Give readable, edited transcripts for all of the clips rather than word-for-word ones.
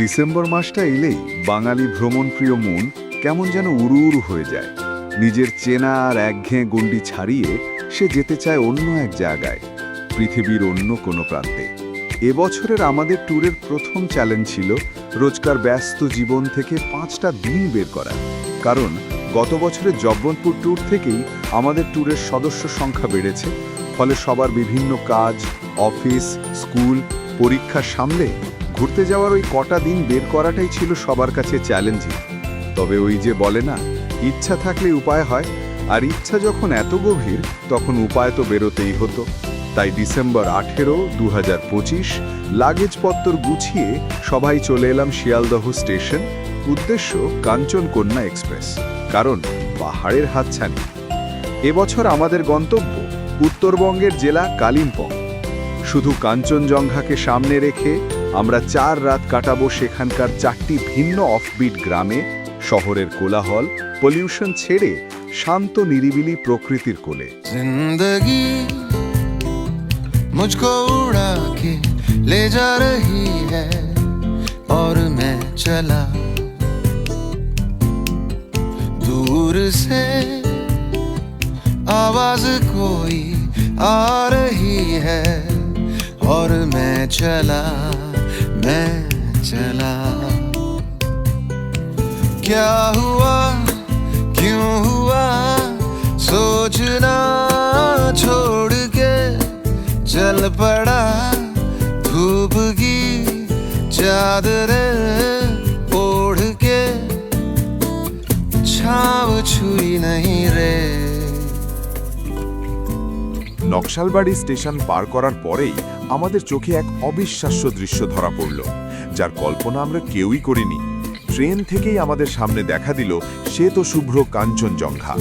December মাসটা এলেই বাঙালি ভ্রমণপ্রিয় মন কেমন যেন উড়ু উড়ু হয়ে যায়। নিজের চেনা আর একঘেয়ে গণ্ডি ছাড়িয়ে সে যেতে চায় অন্য এক জায়গায়, পৃথিবীর অন্য কোনো প্রান্তে। এবছরের আমাদের ট্যুরের প্রথম চ্যালেঞ্জ ছিল রোজকার ব্যস্ত জীবন থেকে 5টা দিন বের করা। কারণ গত বছরের জব্বলপুর ট্যুর থেকেই আমাদের ট্যুরের সদস্য সংখ্যা বেড়েছে, ফলে সবার বিভিন্ন কাজ, অফিস, স্কুল, পরীক্ষা সামলে ঘুরতে যাওয়ার ওই কটা দিন বের করাটাই ছিল সবার কাছে চ্যালেঞ্জিং। তবে ওই যে বলে না, ইচ্ছা থাকলে উপায় হয়, আর ইচ্ছা যখন এত গভীর তখন উপায় তো বেরোতেই হতো। তাই ডিসেম্বর 18, 2025 লাগেজপত্তর গুছিয়ে সবাই চলে এলাম শিয়ালদহ স্টেশন। উদ্দেশ্য কাঞ্চনকন্যা এক্সপ্রেস, কারণ পাহাড়ের হাতছানি। এবছর আমাদের গন্তব্য উত্তরবঙ্গের জেলা কালিম্পং। শুধু কাঞ্চনজঙ্ঘাকে সামনে রেখে আমরা 4 রাত কাটাবো সেখানকার 4টি ভিন্ন অফবিট গ্রামে, শহরের কোলাহল, পলিউশন ছেড়ে শান্ত নিরিবিলি প্রকৃতির কোলে। जिंदगी मुझको उड़ा के ले जा रही है और मैं चला दूर से, आवाज कोई आ रही है और मैं चला क्या हुआ क्यों हुआ सोचना छोड़ के चल पड़ा, धूप की चादर ओढ़ के छाव छुई नहीं रे। নকশালবাড়ি স্টেশন পার করার পরেই আমাদের চোখে এক অবিশ্বাস্য দৃশ্য ধরা পড়ল, যার কল্পনা আমরা কেউই করিনি। ট্রেন থেকেই আমাদের সামনে দেখা দিল শ্বেত শুভ্র কাঞ্চনজঙ্ঘা।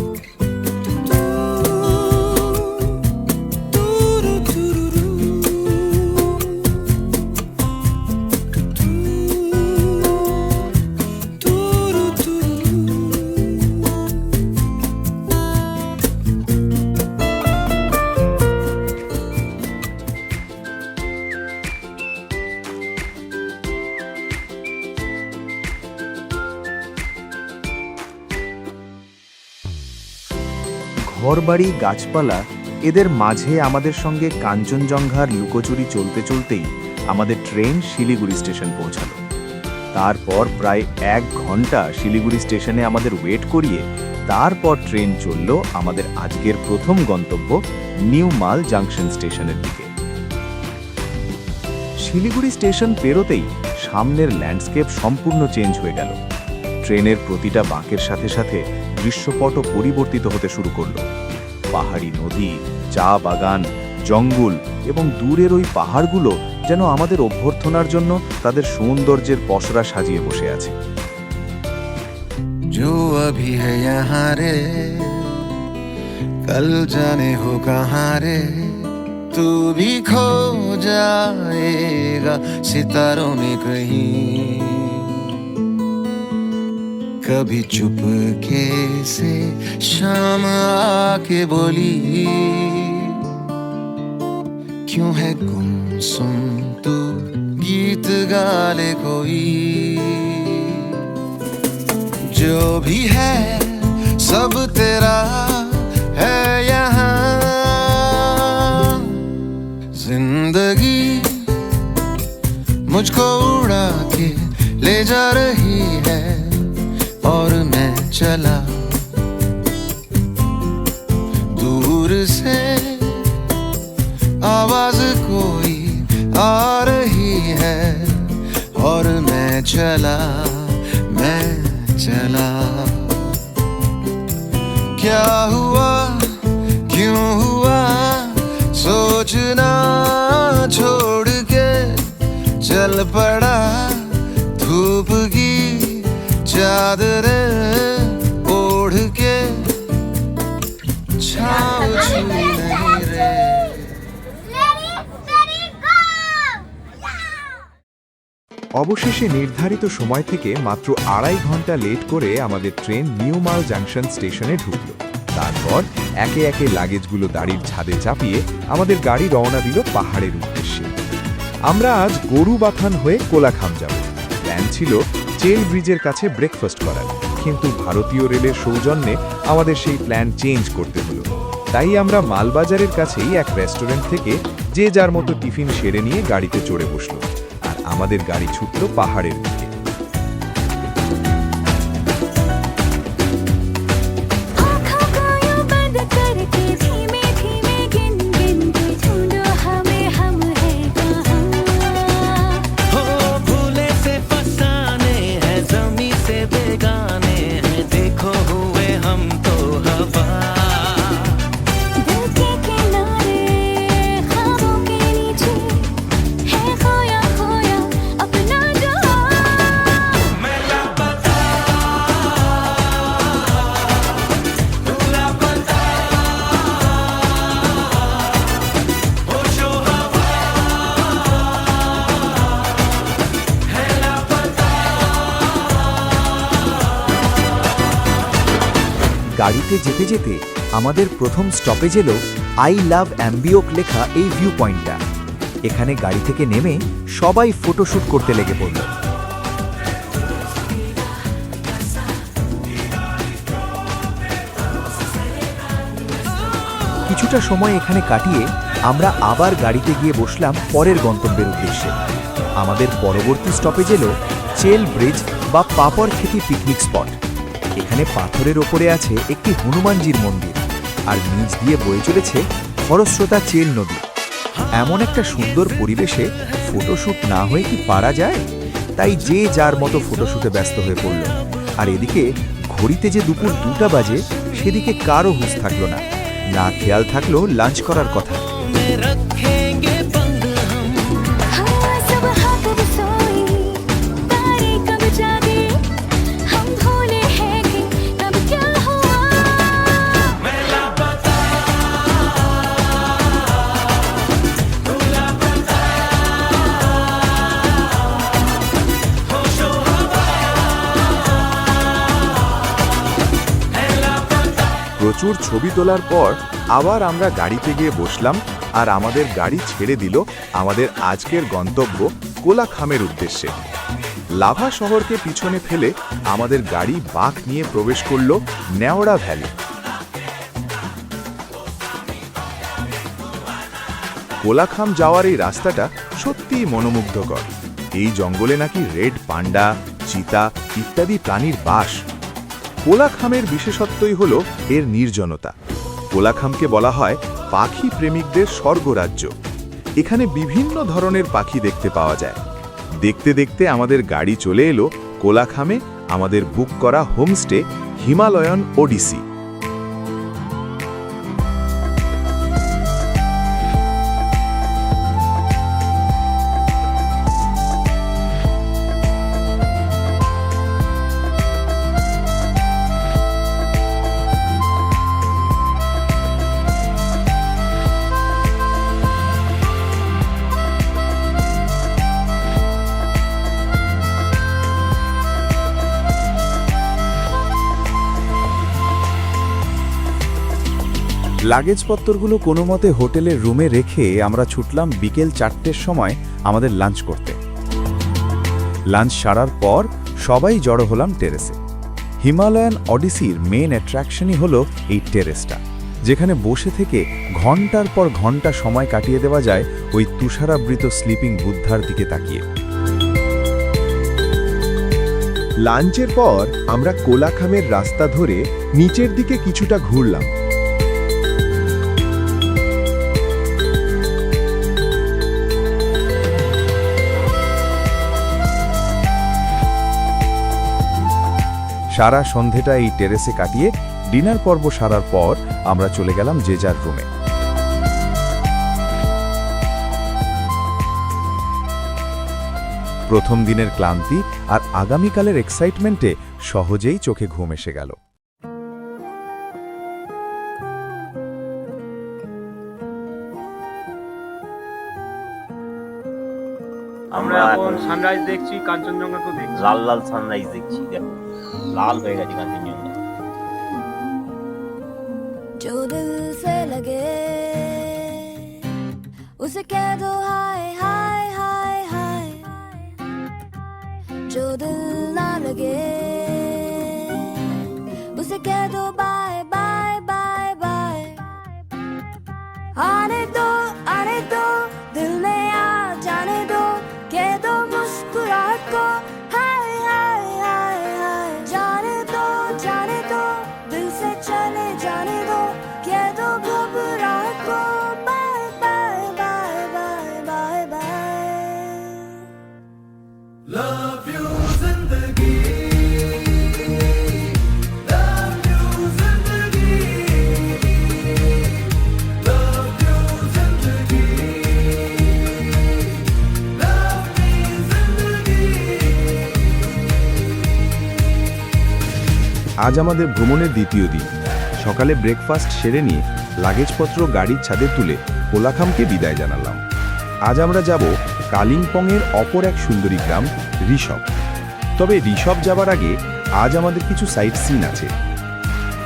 ঘরবাড়ি, গাছপালা, এদের মাঝে আমাদের সঙ্গে কাঞ্চনজঙ্ঘার লুকোচুরি চলতে চলতেই আমাদের ট্রেন শিলিগুড়ি স্টেশন পৌঁছালো। তারপর প্রায় 1 ঘন্টা শিলিগুড়ি স্টেশনে আমাদের ওয়েট করিয়ে তারপর ট্রেন চলল আমাদের আজকের প্রথম গন্তব্য নিউ মাল জাংশন স্টেশনের দিকে। শিলিগুড়ি স্টেশন পেরোতেই সামনের ল্যান্ডস্কেপ সম্পূর্ণ চেঞ্জ হয়ে গেল। ট্রেনের প্রতিটা বাঁকের সাথে সাথে দৃশ্যপটও পরিবর্তিত হতে শুরু করল। পাহাড়ি নদী, চা বাগান, জঙ্গল এবং দূরের ওই পাহাড়গুলো যেন আমাদের অভ্যর্থনার জন্য তাদের সৌন্দর্যের পসরা সাজিয়ে বসে আছে। जो अभी है यहाँ रे कल जाने हो कहाँ रे, तू भी खो जाएगा सितारों में कहीं। कभी चुपके से शाम आके बोली, क्यों है गुमसुम तू गीत गा ले कोई। जो भी है सब तेरा है यहाँ, जिंदगी मुझको उड़ा के ले जा रही है और मैं चला दूर से, आवाज कोई आ रही है और मैं चला क्या हुआ क्यों हुआ सोचना छोड़ के चल पड़ा, धूप की चादर ओढ़ के छाव छुई नहीं रे। অবশেষে নির্ধারিত সময় থেকে মাত্র 2.5 ঘন্টা লেট করে আমাদের ট্রেন নিউ মাল জাংশন স্টেশনে ঢুকল। তারপর একে একে লাগেজগুলো গাড়ির ছাদে চাপিয়ে আমাদের গাড়ি রওনা দিল পাহাড়ের উদ্দেশ্যে। আমরা আজ গরুবাথান হয়ে কোলাখাম যাব। প্ল্যান ছিল চেল ব্রিজের কাছে ব্রেকফাস্ট করার, কিন্তু ভারতীয় রেলের সৌজন্যে আমাদের সেই প্ল্যান চেঞ্জ করতে হলো। তাই আমরা মালবাজারের কাছেই এক রেস্টুরেন্ট থেকে যে যার মতো টিফিন সেরে নিয়ে গাড়িতে চড়ে বসলো, আর আমাদের গাড়ি ছুটল পাহাড়ের দিকে। आँखों को यूं बंद करके धीमे धीमे गिन गिन के ढूंढो हमें, हम हैं कहाँ। हो भूले से फसाने हैं, जमी से बेगाने हैं, देखो हुए हम तो हवा। दिल के किनारे ख्वाबों के नीचे है खोया खोया अपना जहां। मैं लापता, तू लापता, होशो हवा है लापता। গাড়িতে যেতে যেতে আমাদের প্রথম স্টপেজ এলো আই লাভ অ্যাম্বিওক লেখা এই ভিউ পয়েন্টটা। এখানে গাড়ি থেকে নেমে সবাই ফটোশ্যুট করতে লেগে পড়ল। কিছুটা সময় এখানে কাটিয়ে আমরা আবার গাড়িতে গিয়ে বসলাম পরের গন্তব্যের উদ্দেশ্যে। আমাদের পরবর্তী স্টপেজ এলো চেল ব্রিজ বা পাপড় খেতি পিকনিক স্পট। এখানে পাথরের ওপরে আছে একটি হনুমানজির মন্দির, আর নিচ দিয়ে বয়ে চলেছে খরস্রোতা চেল নদী। এমন একটা সুন্দর পরিবেশে ফটোশ্যুট না হয়ে কি পারা যায়? তাই যে যার মতো ফটোশ্যুটে ব্যস্ত হয়ে পড়ল। আর এদিকে ঘড়িতে যে দুপুর 2টা বাজে সেদিকে কারও হুঁশ থাকলো না। না খেয়াল থাকলো লাঞ্চ করার কথা। में रखेंगे बंद हम, हाँ सुबह कब सोई तारे कब जागे, हम भूले हैं कि कब क्या हुआ। मैं लापता, तू लापता, होशो हवा है लापता। প্রচুর ছবি তোলার পর আবার আমরা গাড়িতে গিয়ে বসলাম, আর আমাদের গাড়ি ছেড়ে দিল আমাদের আজকের গন্তব্য কোলাখামের উদ্দেশ্যে। লাভা শহরকে পিছনে ফেলে আমাদের গাড়ি বাঁক নিয়ে প্রবেশ করল নেওড়া ভ্যালি। কোলাখাম যাওয়ার এই রাস্তাটা সত্যিই মনোমুগ্ধকর। এই জঙ্গলে নাকি রেড পান্ডা, চিতা ইত্যাদি প্রাণীর বাস। কোলাখামের বিশেষত্বই হল এর নির্জনতা। কোলাখামকে বলা হয় পাখি প্রেমিকদের স্বর্গরাজ্য। এখানে বিভিন্ন ধরনের পাখি দেখতে পাওয়া যায়। দেখতে দেখতে আমাদের গাড়ি চলে এলো কোলাখামে আমাদের বুক করা হোমস্টে হিমালয়ান ওডিসি। লাগেজপত্রগুলো কোনো মতে হোটেলের রুমে রেখে আমরা ছুটলাম বিকেল 4টের সময় আমাদের লাঞ্চ করতে। লাঞ্চ সারার পর সবাই জড়ো হলাম টেরেসে। হিমালয়ান অডিসির মেন অ্যাট্রাকশনই হলো এই টেরেসটা, যেখানে বসে থেকে ঘন্টার পর ঘন্টা সময় কাটিয়ে দেওয়া যায় ওই তুষারাবৃত স্লিপিং বুদ্ধার দিকে তাকিয়ে। লাঞ্চের পর আমরা কোলাখামের রাস্তা ধরে নিচের দিকে কিছুটা ঘুরলাম। সারা সন্ধেটা এই টেরেসে কাটিয়ে ডিনার পর্ব সারার পর আমরা চলে গেলাম যে যার রুমে। প্রথম দিনের ক্লান্তি আর আগামীকালের এক্সাইটমেন্টে সহজেই চোখে ঘুম এসে গেল। আমরা এখন সানরাইজ দেখছি, কাঞ্চনজঙ্ঘা তো দেখছি। লাল লাল সানরাইজ দেখছি, দেখো লাল হয়ে গেছে কাঞ্চনজঙ্ঘা। जो दिल से लगे उसे कह दो हाय हाय हाय हाय, जो दिल ना लगे उसे कह दो बाय बाय बाय बाय। आने दो दिल में आ जाने दो, कह दो मुस्कुराहट को हाय हाय हाय हाय। जाने दो दिल से चले जाने दो, कह दो घबराहट को bye bye bye bye bye bye. Love you जिंदगी, love you जिंदगी, love you जिंदगी, love me जिंदगी। আজ আমাদের ভ্রমণের দ্বিতীয় দিন। সকালে ব্রেকফাস্ট সেরে নিয়ে লাগেজপত্র গাড়ির ছাদে তুলে কোলাখামকে বিদায় জানালাম। আজ আমরা যাব কালিম্পংয়ের অপর এক সুন্দরী গ্রাম ঋষভ। তবে ঋষভ যাবার আগে আজ আমাদের কিছু সাইট সিন আছে।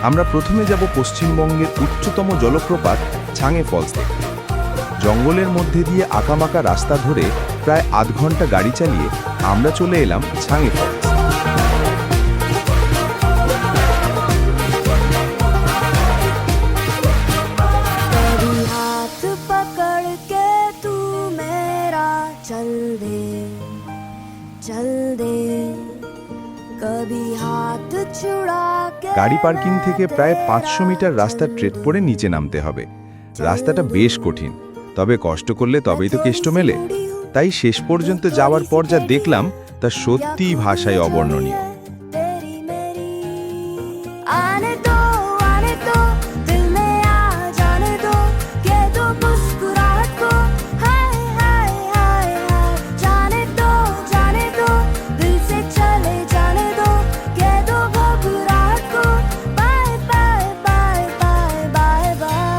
আমরা প্রথমে যাব পশ্চিমবঙ্গের উচ্চতম জলপ্রপাত ছাঙে ফলস দেখতে। জঙ্গলের মধ্যে দিয়ে আঁকামাকা রাস্তা ধরে প্রায় আধ ঘন্টা গাড়ি চালিয়ে আমরা চলে এলাম ছাঙে ফলস। कभी हाथ पकड़ के तू मेरा चल दे, कभी हाथ छुड़ा के। গাড়ি পার্কিং থেকে প্রায় 500 মিটার রাস্তা ট্রেড করে নিচে নামতে হবে। রাস্তাটা বেশ কঠিন, তবে কষ্ট করলে তবেই তো কেষ্ট মেলে। তাই শেষ পর্যন্ত যাওয়ার পর যা দেখলাম তা সত্যিই ভাষায় অবর্ণনীয়। तेरी मेरी आने दो दिल में आ जाने दो, कह दो मुस्कुराहट को हाय हाय हाय हाय। जाने दो दिल से चले जाने दो, कह दो घबराहट को bye bye bye bye bye bye.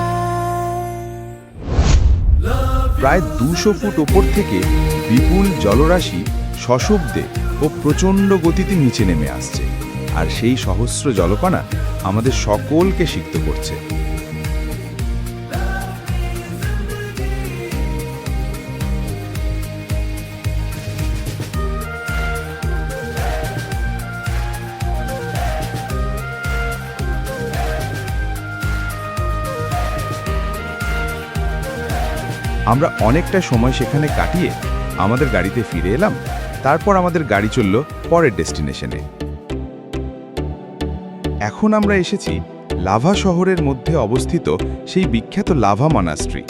প্রায় 200 ফুট ওপর থেকে বিপুল জলরাশি সশব্দে ও প্রচণ্ড গতিতে নিচে নেমে আসছে, আর সেই সহস্র জলকণা আমাদের সকলকে সিক্ত করছে। আমরা অনেকটা সময় সেখানে কাটিয়ে আমাদের গাড়িতে ফিরে এলাম। তারপর আমাদের গাড়ি চলল পরের ডেস্টিনেশনে। এখন আমরা এসেছি লাভা শহরের মধ্যে অবস্থিত সেই বিখ্যাত লাভা মনাস্ট্রি।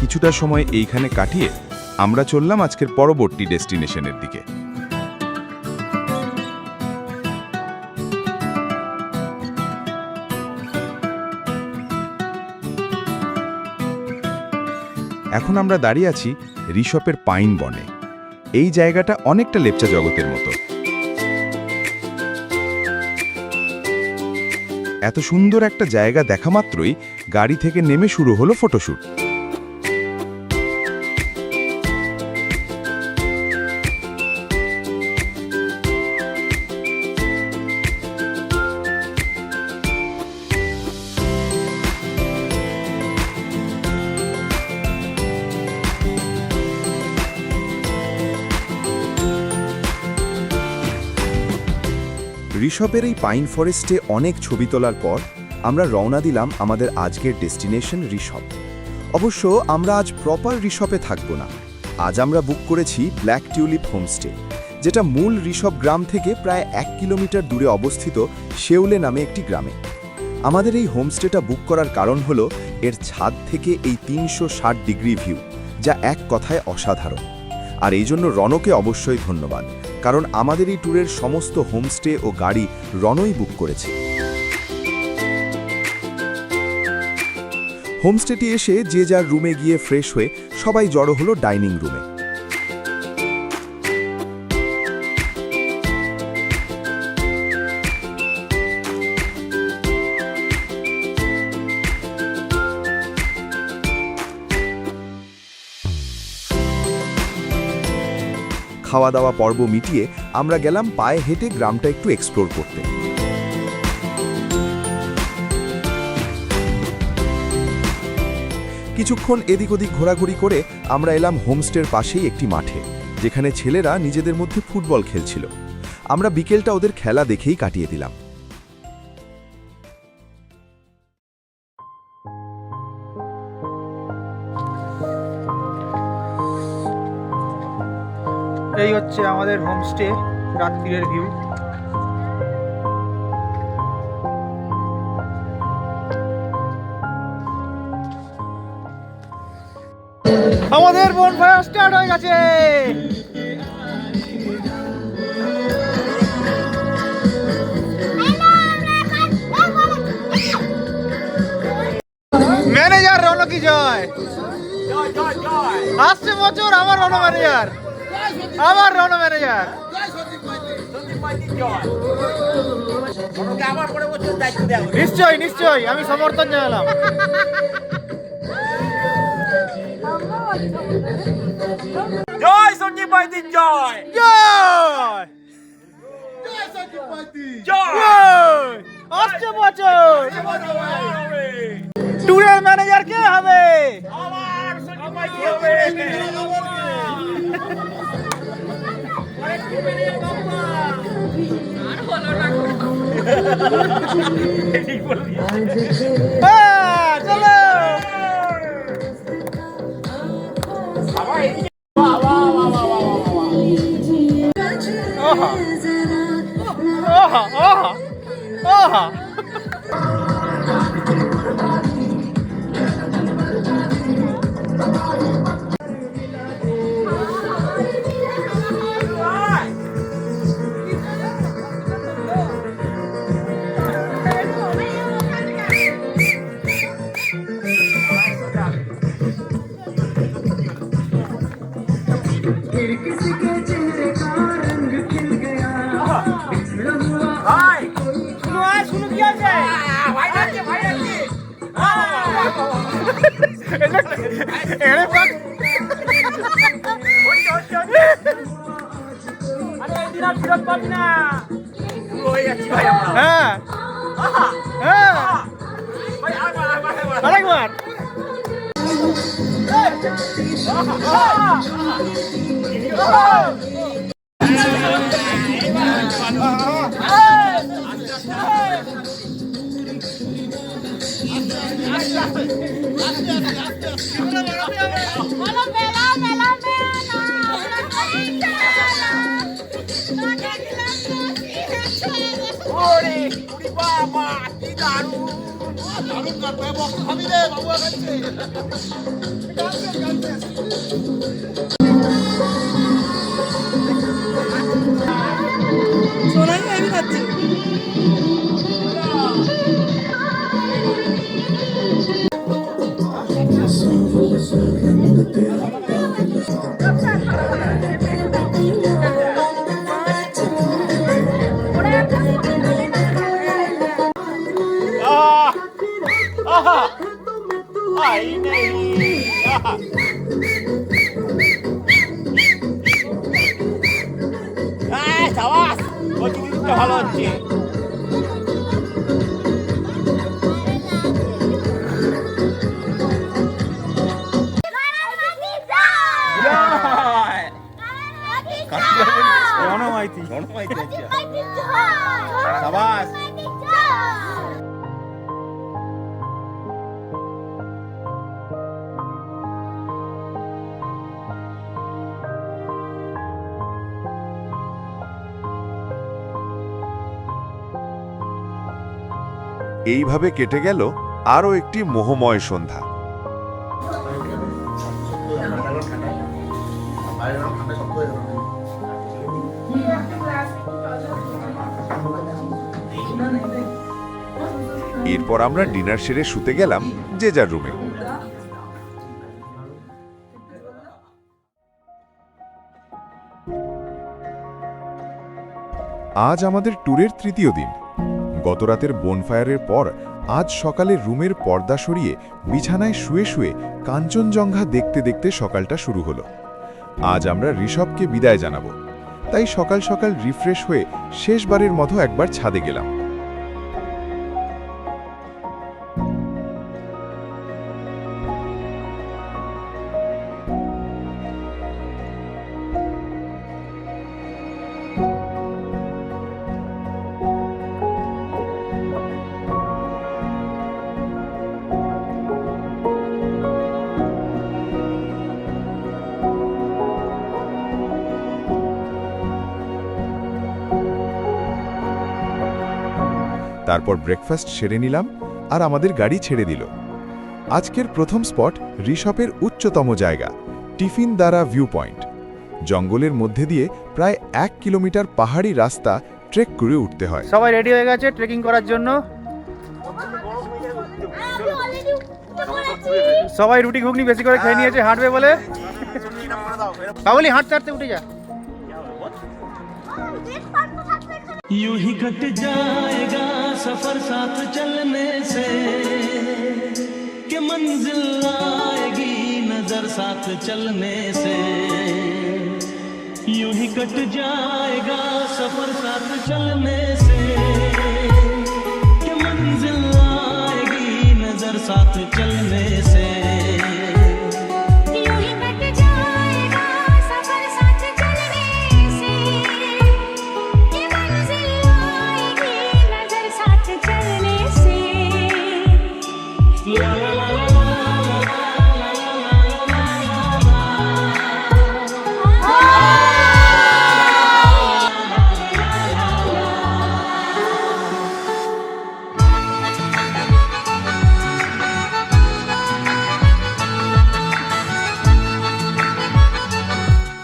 কিছুটা সময় এইখানে কাটিয়ে আমরা চললাম আজকের পরবর্তী ডেস্টিনেশনের দিকে। এখন আমরা দাঁড়িয়ে আছি ঋষভের পাইন বনে। এই জায়গাটা অনেকটা লেপচা জগতের মতো। এত সুন্দর একটা জায়গা দেখা মাত্রই গাড়ি থেকে নেমে শুরু হলো ফটোশুট। ঋষভের এই পাইন ফরেস্টে অনেক ছবি তোলার পর আমরা রওনা দিলাম আমাদের আজকের ডেস্টিনেশন ঋষভ। অবশ্য আমরা আজ প্রপার ঋষভে থাকব না। আজ আমরা বুক করেছি ব্ল্যাক টিউলিপ হোমস্টে, যেটা মূল ঋষভ গ্রাম থেকে প্রায় 1 কিলোমিটার দূরে অবস্থিত শেউলে নামে একটি গ্রামে। আমাদের এই হোমস্টেটা বুক করার কারণ হলো এর ছাদ থেকে এই 360 ডিগ্রি ভিউ, যা এক কথায় অসাধারণ। আর এই জন্য রনকে অবশ্যই ধন্যবাদ, কারণ আমাদের এই ট্যুরের সমস্ত হোমস্টে ও গাড়ি রনই বুক করেছে। হোমস্টেটি এসে যে যার রুমে গিয়ে ফ্রেশ হয়ে সবাই জড়ো হলো ডাইনিং রুমে। খাওয়া দাওয়া পর্ব মিটিয়ে আমরা গেলাম পায়ে হেঁটে গ্রামটা একটু এক্সপ্লোর করতে। কিছুক্ষণ এদিক ওদিক ঘোরাঘুরি করে আমরা এলাম হোমস্টের পাশেই একটি মাঠে, যেখানে ছেলেরা নিজেদের মধ্যে ফুটবল খেলছিল। আমরা বিকেলটা ওদের খেলা দেখেই কাটিয়ে দিলাম। এই হচ্ছে আমাদের হোমস্টে রাত্রিরের ভিউ। আমাদের বনফায়ার স্টার্ট হয়ে গেছে। ম্যানেজার রণ কি জয়, আসছে বছর আমার রণ ম্যানেজার, আমার রণ ম্যানেজার। নিশ্চয়ই নিশ্চয়ই, আমি সমর্থন জানালাম। জয় সঞ্জীব মাইতি জয় জয় জয়। আসছে বছর ট্যুরের ম্যানেজার কে হবে? আমার সঞ্জীব মাইতি হবে। হ্যাঁ, চলো। ওহা ওহা ওহা। শুনু কি আছে? ভাই যাচ্ছে ভাই যাচ্ছে। এরে বাপ, আরে এই দিন আর ফিরত পাবি না। হয়ে যাচ্ছি ভাই আমরা। হ্যাঁ হ্যাঁ, ভাই আরেকবার। ওরে ওরে বাবা কি দারুণ। দারুণ করবে বক্স খাবি রে বাবু কাছে। সোনাই আমি খাচ্ছি। आई नहीं সাবাস প্রতিদিনটা ভালো হচ্ছে। এইভাবে কেটে গেল আরও একটি মোহময় সন্ধ্যা। এরপর আমরা ডিনার সেরে শুতে গেলাম যে যার রুমে। আজ আমাদের ট্যুরের তৃতীয় দিন। গতরাতের বোনফায়ারের পর আজ সকালে রুমের পর্দা সরিয়ে বিছানায় শুয়ে শুয়ে কাঞ্চনজঙ্ঘা দেখতে দেখতে সকালটা শুরু হলো। আজ আমরা ঋষভকে বিদায় জানাবো, তাই সকাল সকাল রিফ্রেশ হয়ে শেষবারের মতো একবার ছাদে গেলাম। তারপর ব্রেকফাস্ট সেরে নিলাম আর আমাদের গাড়ি ছেড়ে দিল। আজকের প্রথম স্পট ঋষভের উচ্চতম জায়গা, টিফিন দ্বারা ভিউ পয়েন্ট। জঙ্গলের মধ্যে দিয়ে প্রায় 1 কিলোমিটার পাহাড়ি রাস্তা ট্রেক করে উঠতে হয়। সবাই রেডি হয়ে গেছে ট্রেকিং করার জন্য। সবাই রুটি ঘুগনি বেশি করে খেয়ে নিয়েছে, হাঁটবে বলে। কাবুলি হাঁটতে হাঁটতে উঠে যা। यूं ही कट जाएगा सफर साथ चलने से, कि मंजिल आएगी नजर साथ चलने से। यूं ही कट जाएगा सफर साथ चलने से, कि मंजिल आएगी नजर साथ चलने से। यूं ही कट जाएगा सफर साथ चलने से, कि मंजिल आएगी नजर साथ चलने से। ला ला ला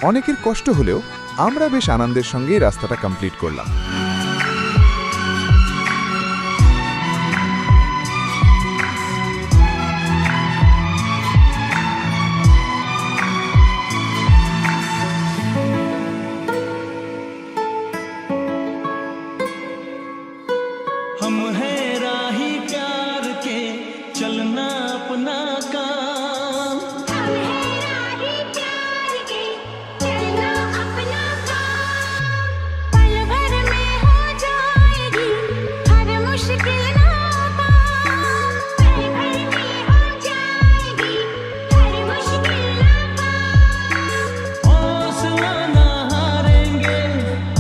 অনেকের কষ্ট হলেও আমরা বেশ আনন্দের সঙ্গেই রাস্তাটা কমপ্লিট করলাম। हम है राही प्यार के, चलना अपना काम। हम है राही प्यार के, चलना अपना काम। पल भर में हो जाएगी हर मुश्किल नाकाम। पल भर में हो जाएगी हर मुश्किल नाकाम। हौसला ना हारेंगे,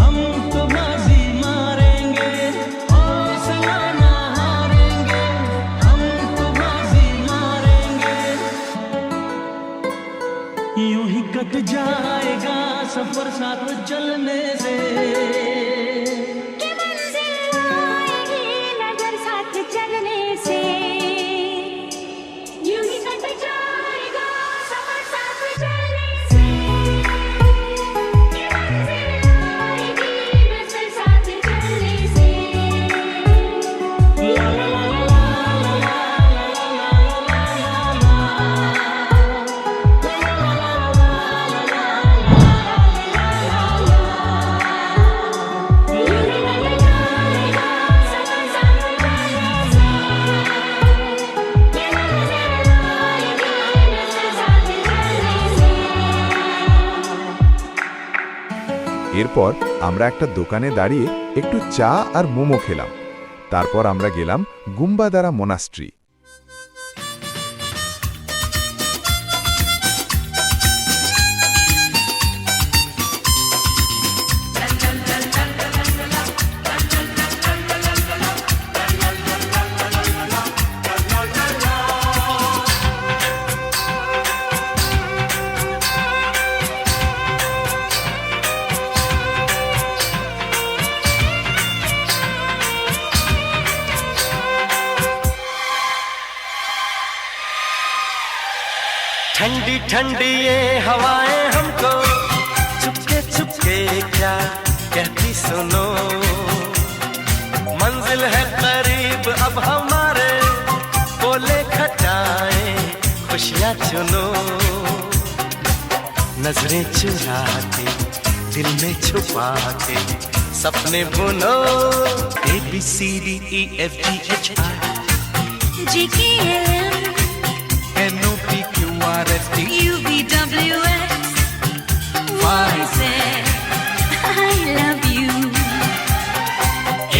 हम तो बाजी मारेंगे। हौसला ना हारेंगे, हम तो बाजी मारेंगे। यूं ही कट जाएगा सफर साथ चलने से, कि मंजिल आएगी नजर साथ चलने से। यूं ही कट जाएगा सफर साथ चलने से, कि मंजिल आएगी नजर साथ चलने से। ला ला ला এরপর আমরা একটা দোকানে দাঁড়িয়ে একটু চা আর মোমো খেলাম। তারপর আমরা গেলাম গুম্বাদারা মোনাস্ট্রি। ठंडी ठंडी ये हवाएं हमको चुपके चुपके क्या कहती सुनो, मंजिल है करीब अब हमारे, बोले खटाएं खुशियाँ चुनो, नजरें चुरा के दिल में छुपा के सपने बुनो, ABCDEFGHI GKLM NOPQRST UVWX YZ I love you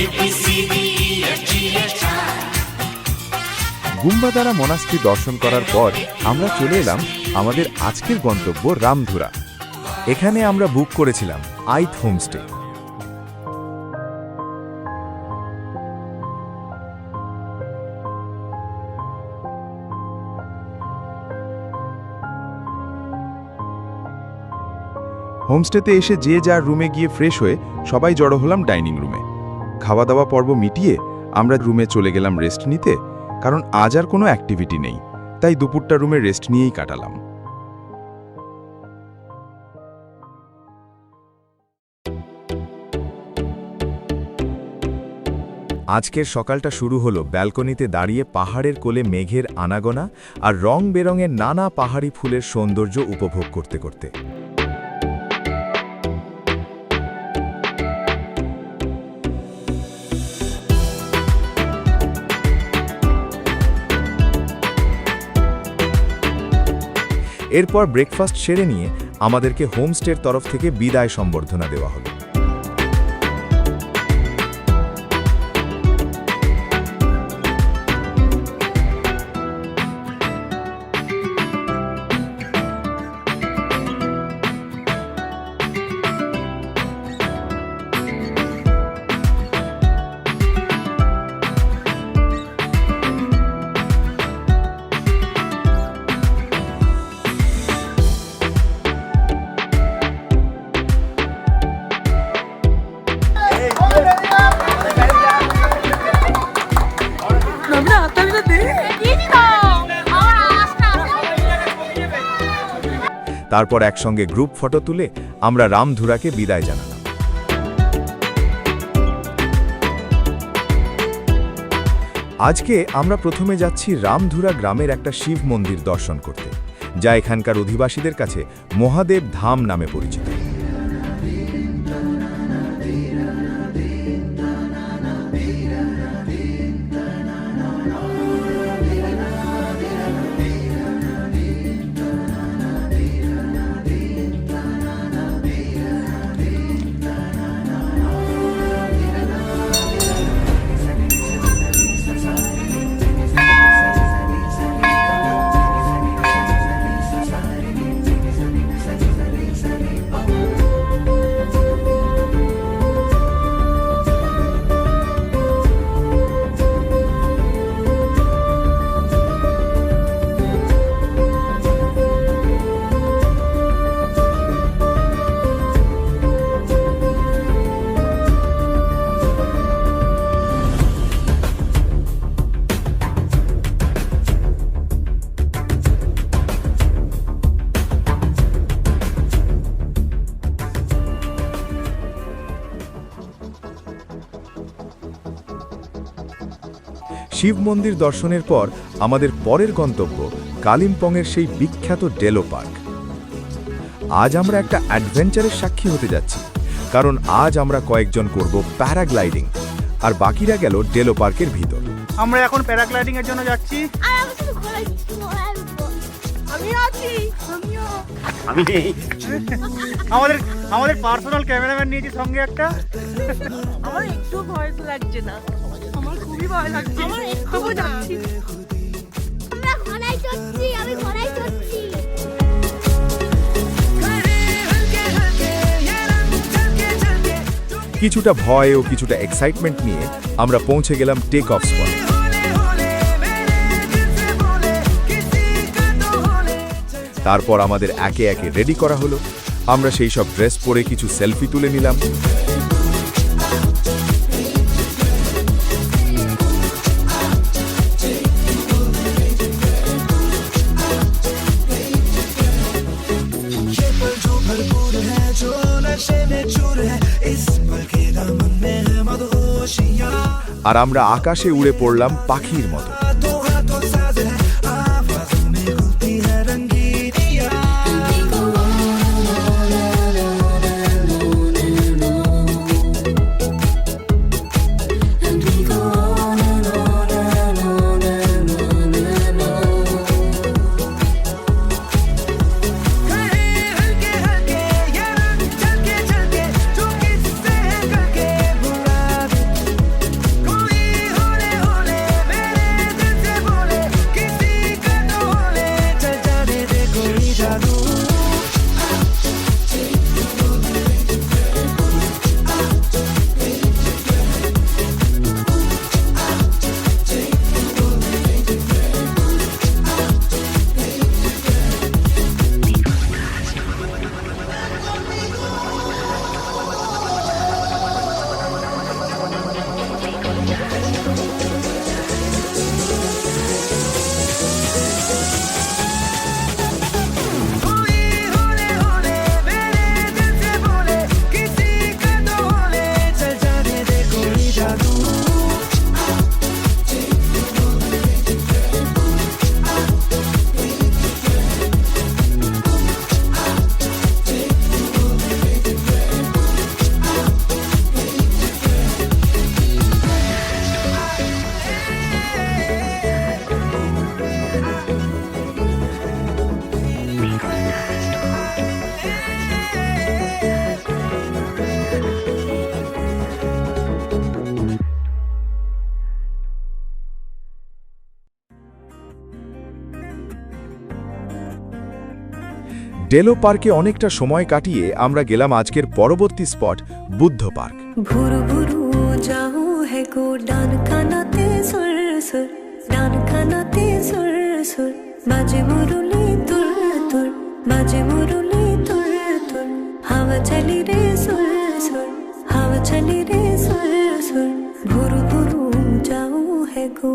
ABCDEFGHI গুম্বাদারা মনাস্ট্রি দর্শন করার পর আমরা চলে এলাম আমাদের আজকের গন্তব্য রামধুরা। এখানে আমরা বুক করেছিলাম আইথ হোমস্টে। হোমস্টেতে এসে যে যার রুমে গিয়ে ফ্রেশ হয়ে সবাই জড়ো হলাম ডাইনিং রুমে। খাওয়া দাওয়া পর্ব মিটিয়ে আমরা রুমে চলে গেলাম রেস্ট নিতে, কারণ আজ আর কোনো অ্যাক্টিভিটি নেই, তাই দুপুরটা রুমে রেস্ট নিয়েই কাটালাম। আজকের সকালটা শুরু হলো ব্যালকনিতে দাঁড়িয়ে পাহাড়ের কোলে মেঘের আনাগোনা আর রং বেরঙের নানা পাহাড়ি ফুলের সৌন্দর্য উপভোগ করতে করতে। এরপর ব্রেকফাস্ট সেরে নিয়ে আমাদেরকে হোমস্টের তরফ থেকে বিদায় সম্বর্ধনা দেওয়া হলো। তারপর একসঙ্গে গ্রুপ ফটো তুলে আমরা রামধুরাকে বিদায় জানালাম। আজকে আমরা প্রথমে যাচ্ছি রামধুরা গ্রামের একটা শিব মন্দির দর্শন করতে, যা এখানকার অধিবাসীদের কাছে মহাদেব ধাম নামে পরিচিত। শিব মন্দির দর্শনের পর আমাদের পরের গন্তব্য কালিম্পংয়ের সেই বিখ্যাত ডেলো পার্ক। আজ আমরা একটা অ্যাডভেঞ্চারের সাক্ষী হতে যাচ্ছি, কারণ আজ আমরা কয়েকজন করব প্যারাগ্লাইডিং, আর বাকিরা গেল ডেলো পার্কের ভিতর। আমরা এখন প্যারাগ্লাইডিং এর জন্য যাচ্ছি। আমাদের পার্সোনাল ক্যামেরাম্যান নিয়েছি সঙ্গে একটা। আমার একটু ভয় লাগছে না, আমার খুবই ভয় লাগছে। আমার একটু যাচ্ছি, আমরা ঘোড়ায় চড়ছি, আমি ঘোড়ায় চড়ছি। কিছুটা ভয় ও কিছুটা এক্সাইটমেন্ট নিয়ে আমরা পৌঁছে গেলাম টেক অফ স্পটে। তারপর আমাদের একে একে রেডি করা হলো। আমরা সেই সব ড্রেস পরে কিছু সেলফি তুলে নিলাম। আর আমরা আকাশে উড়ে পড়লাম পাখির মতো। ডেলো পার্কে অনেকটা সময় কাটিয়ে আমরা গেলাম আজকের পরবর্তী স্পট বুদ্ধ পার্ক। भुरु भुरु जाऊं है को डान खानाते सुर सुर डान खानाते सुर सुर बाजे मुरली तुर तुर बाजे मुरली तुर तुर हवा चली रे सुर सुर हवा चली रे सुर सुर भुरु भुरु जाऊं है को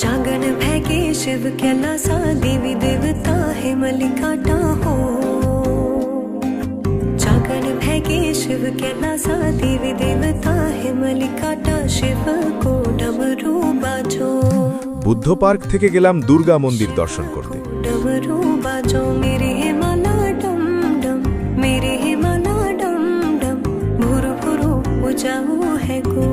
जागन भैगे शिव कैलासा देवी देवता है मलिकाटा हो जागन भैगे शिव कैलासा देवी देवता है मलिकाटा शिव को डमरू बाजो বুদ্ধ পার্ক থেকে গেলাম দুর্গা মন্দির দর্শন করতে। डमरू बाजो मेरे हिमाला डम डम मेरे हिमाला डम डम भुरु भुरु जाओ है को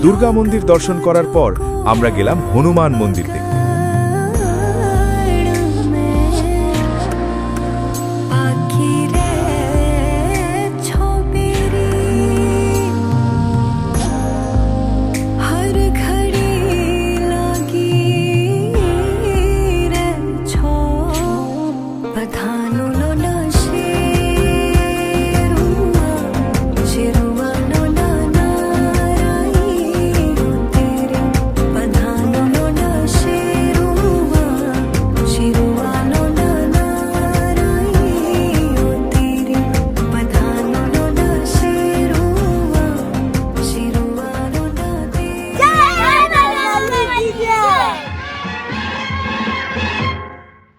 দুর্গা মন্দির দর্শন করার পর আমরা গেলাম হনুমান মন্দির দেখতে।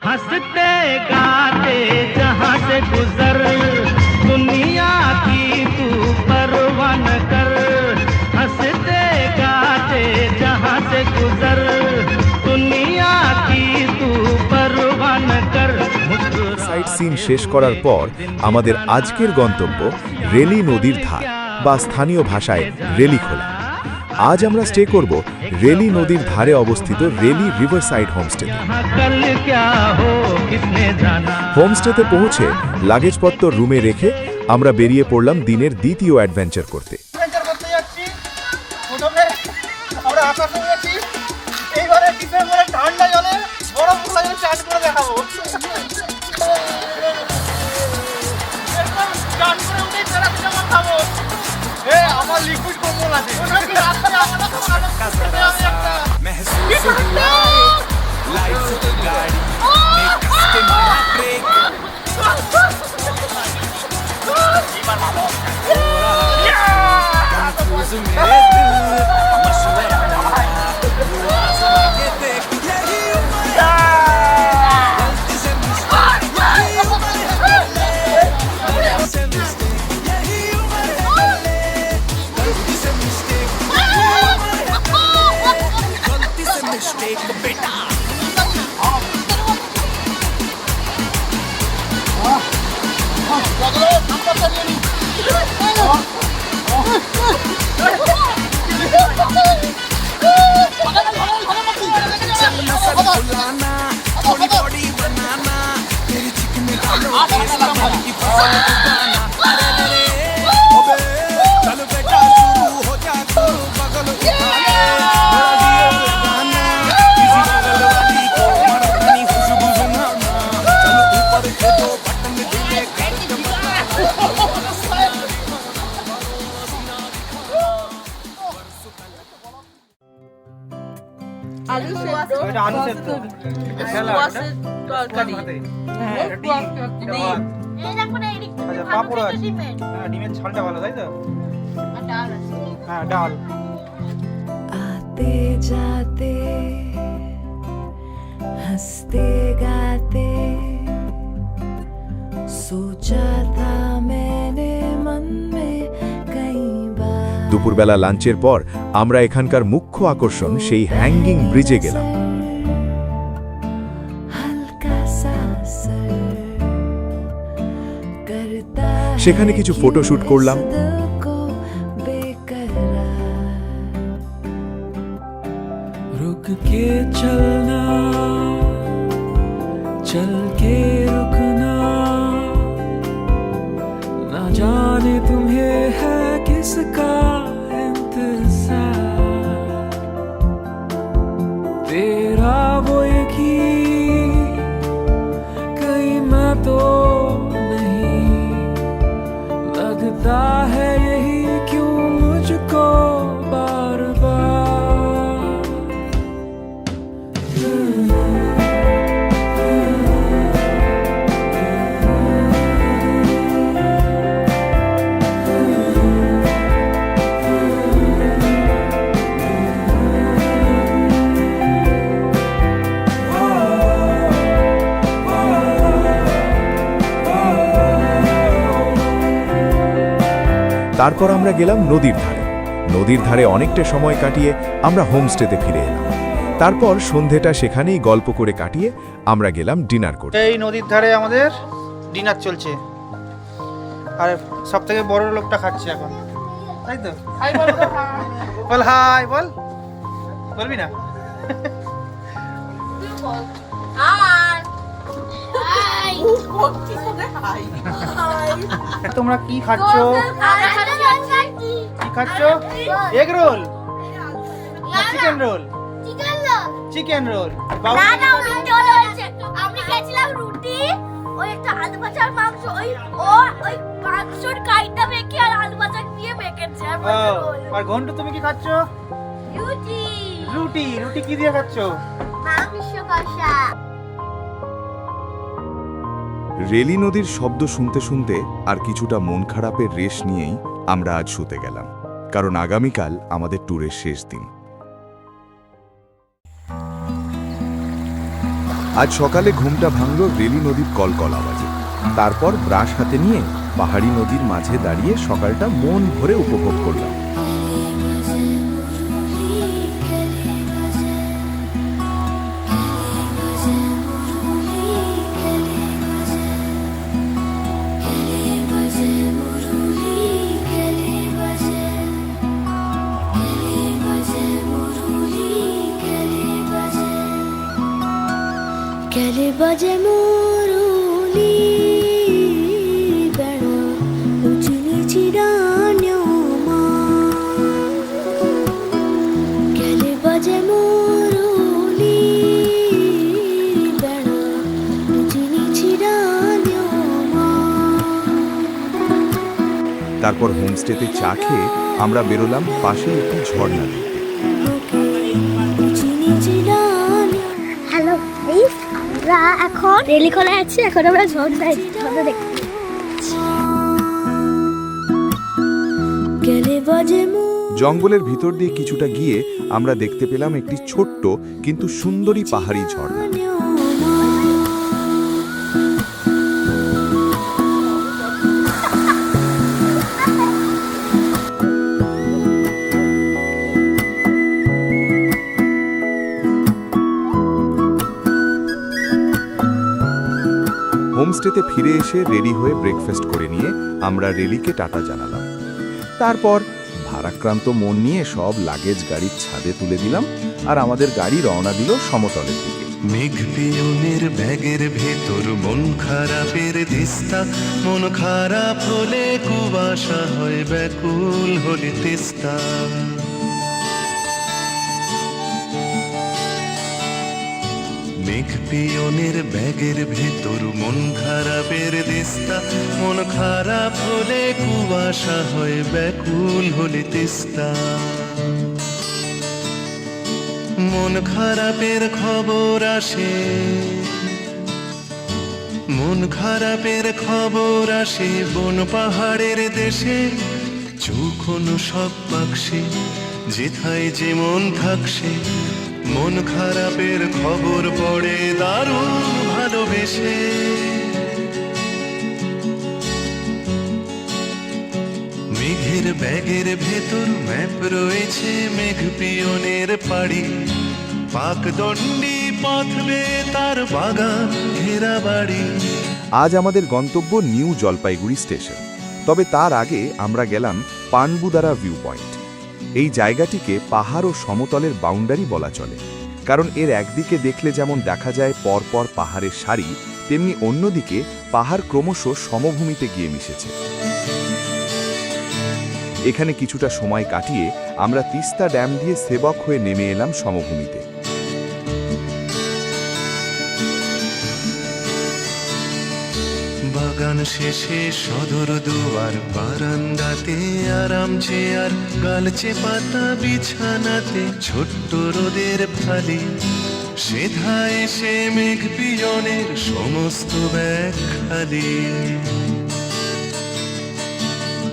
हंसते गाते जहाँ से गुजर दुनिया की तू परवाह न कर हंसते गाते जहाँ से गुजर दुनिया की तू परवाह न कर সাইট সিন শেষ করার পর আমাদের আজকের গন্তব্য রেলি নদীর ধার বা স্থানীয় ভাষায় রেলিখোলা। আজ আমরা স্টে করব রেলি নদীর ধারে অবস্থিত রেলি রিভারসাইড হোমস্টেতে। হোমস্টেতে পৌঁছে লাগেজপত্র রুমে রেখে আমরা বেরিয়ে পড়লাম দিনের দ্বিতীয় অ্যাডভেঞ্চার করতে। আমরা আকাশে গেছি, এইবারে ডিসেম্বরে ঠান্ডা জলে বরফ লাগে চান করে দেখাবো। একদম চান করে উঠেই প্যারাসিটামল খাবো। এই আলু সেদ্ধ, এটা আলু সেদ্ধ। স্কোয়াশের তরকারি, হ্যাঁ, ডিম। আচ্ছা পাঁপড় আছে, হ্যাঁ ডিমের ঝালটা ভালো তাই তো, হ্যাঁ ডাল। आते जाते हंसते गाते सोचा था मैंने मन में कई बार দুপুরবেলা লাঞ্চের পর আমরা এখানকার মুখ্য আকর্ষণ সেই হ্যাঙ্গিং ব্রিজে গেলাম। हल्का सा असर करता সেখানে কিছু ফটোশুট করলাম। दिल को बेकरार रुक के चलना, चल के रुकना, ना जाने तुम्हें है किसका इंतजार। तेरा वो एक ही कहीं मैं तो नहीं, लगता है यही क्यों मुझको बार बार। তারপর আমরা গেলাম নদীর ধারে। নদীর ধারে অনেকটা সময় কাটিয়ে আমরা হোমস্টেতে ফিরে এলাম। তারপর সন্ধেটা সেখানেই গল্প করে কাটিয়ে আমরা গেলাম ডিনার করতে। এই নদীর ধারে আমাদের ডিনার চলছে, আর সব থেকে বড় লোকটা খাচ্ছে এখন, তাই তো? বল হাই, বল, বলবি না? তোমরা কি খাচ্ছ? কি খাচ্ছ? Egg roll, chicken roll, chicken roll. আমি খেয়েছিলাম রুটি, ওই একটা আলু ভাজার মাংস, ওই ওই মাংসর কাইটা মেখে আর আলু ভাজা দিয়ে মেখেছে। আর ঘন্টু তুমি কি খাচ্ছ? রুটি, রুটি। রুটি কি দিয়ে খাচ্ছ? মাংস কষা। রেলি নদীর শব্দ শুনতে শুনতে আর কিছুটা মন খারাপের রেশ নিয়েই আমরা আজ শুতে গেলাম, কারণ আগামীকাল আমাদের ট্যুরের শেষ দিন। আজ সকালে ঘুমটা ভাঙল রেলি নদীর কলকল আওয়াজে। তারপর ব্রাশ হাতে নিয়ে পাহাড়ি নদীর মাঝে দাঁড়িয়ে সকালটা মন ভরে উপভোগ করলাম। কেলে বাজে মুরুলি বেড়া উঁচু নিচি ডান্যমা, কেলে বাজে মুরুলি বেড়া উঁচু নিচি ডান্যমা। তারপর হোমস্টেতে চা খেয়ে আমরা বেরোলাম পাশে একটি ঝর্ণা দেখতে। উঁচু নিচি আমরা এখন রেলিখোলায় আছি, এখন আমরা ঝর্ণা দেখতে গেলে বাজে জঙ্গলের ভিতর দিয়ে কিছুটা গিয়ে আমরা দেখতে পেলাম একটি ছোট্ট কিন্তু সুন্দরী পাহাড়ি ঝর্ণা। হোমস্টেতে ফিরে এসে রেডি হয়ে ব্রেকফাস্ট করে নিয়ে আমরা রেলিকে টাটা জানালাম। তারপর ভারাক্রান্ত মন নিয়ে সব লাগেজ গাড়ির ছাদে তুলে দিলাম আর আমাদের গাড়ি রওনা দিল সমতলের দিকে। মেঘ পিয়নের ব্যাগের ভেতর মন খারাপের দিস্তা, মন খারাপ হলে কুয়াশা হয়, ব্যাকুল হলে তিস্তা। মেঘ পিয়নের ব্যাগের ভেতর মন খারাপের দিস্তা, মন খারাপ হলে কুয়াশা হয়, ব্যাকুল হলে তিস্তা। মন খারাপের খবর আসে, মন খারাপের খবর আসে বন পাহাড়ের দেশে, চোখনো সব বাক্সে যেথায় যেমন থাকছে। মন খারাপের খবর পড়ে দারুণ ভালোবেসে। মেঘের ব্যাগের ভেতর ম্যাপ রয়েছে মেঘ পিয়নের পাড়ি, পাকদণ্ডী পথ বেয়ে তার বাগান ঘেরা বাড়ি। আজ আমাদের গন্তব্য নিউ জলপাইগুড়ি স্টেশন। তবে তার আগে আমরা গেলাম পানবুদারা ভিউ পয়েন্ট। এই জায়গাটিকে পাহাড় ও সমতলের বাউন্ডারি বলা চলে, কারণ এর একদিকে দেখলে যেমন দেখা যায় পরপর পাহাড়ের সারি, তেমনি অন্যদিকে পাহাড় ক্রমশ সমভূমিতে গিয়ে মিশেছে। এখানে কিছুটা সময় কাটিয়ে আমরা তিস্তা ড্যাম দিয়ে সেবক হয়ে নেমে এলাম সমভূমিতে। বাগান শেষে সদর দুয়ার, বারান্দাতে আরাম চেয়ার, গালচে পাতা বিছানাতে ছোট্ট রোদের ফালি, সেধা এসে মেঘ পিয়নের সমস্ত ব্যাগ খালি।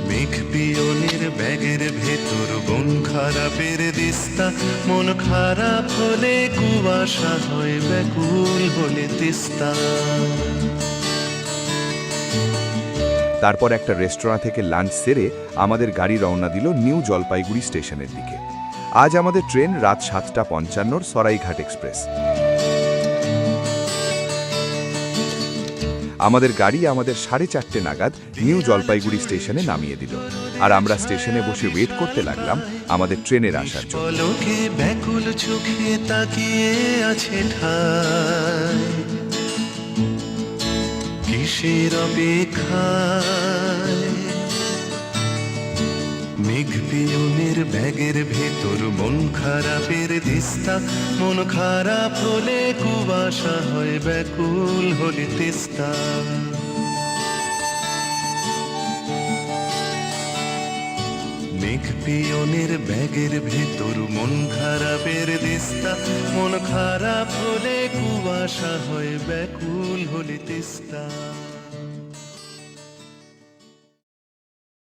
মেঘ পিয়নের ব্যাগের ভেতর মন খারাপের দিস্তা, মন খারাপ হলে কুয়াশা হয়, ব্যাকুল হলে তিস্তা। তারপর একটা রেস্তোরাঁ থেকে লাঞ্চ সেরে আমাদের গাড়ি রওনা দিল নিউ জলপাইগুড়ি স্টেশনের দিকে। আজ আমাদের ট্রেন রাত 7:55 সরাইঘাট এক্সপ্রেস। আমাদের গাড়ি আমাদের 4:30 নাগাদ নিউ জলপাইগুড়ি স্টেশনে নামিয়ে দিল, আর আমরা স্টেশনে বসে ওয়েট করতে লাগলাম আমাদের ট্রেনের আসার জন্য। পলকে ব্যাকুল চোখে তাকিয়ে আছে ঠায়, কিসের অপেক্ষায়। মেঘ পিয়নের ব্যাগের ভেতর মন খারাপের দিস্তা, মন খারাপ হলে কুয়াশা হয়, ব্যাকুল হলে তিস্তা। মেঘ পিয়নের ব্যাগের ভেতর মন খারাপের দিস্তা, মন খারাপ হলে কুয়াশা হয়, ব্যাকুল হলে তিস্তা।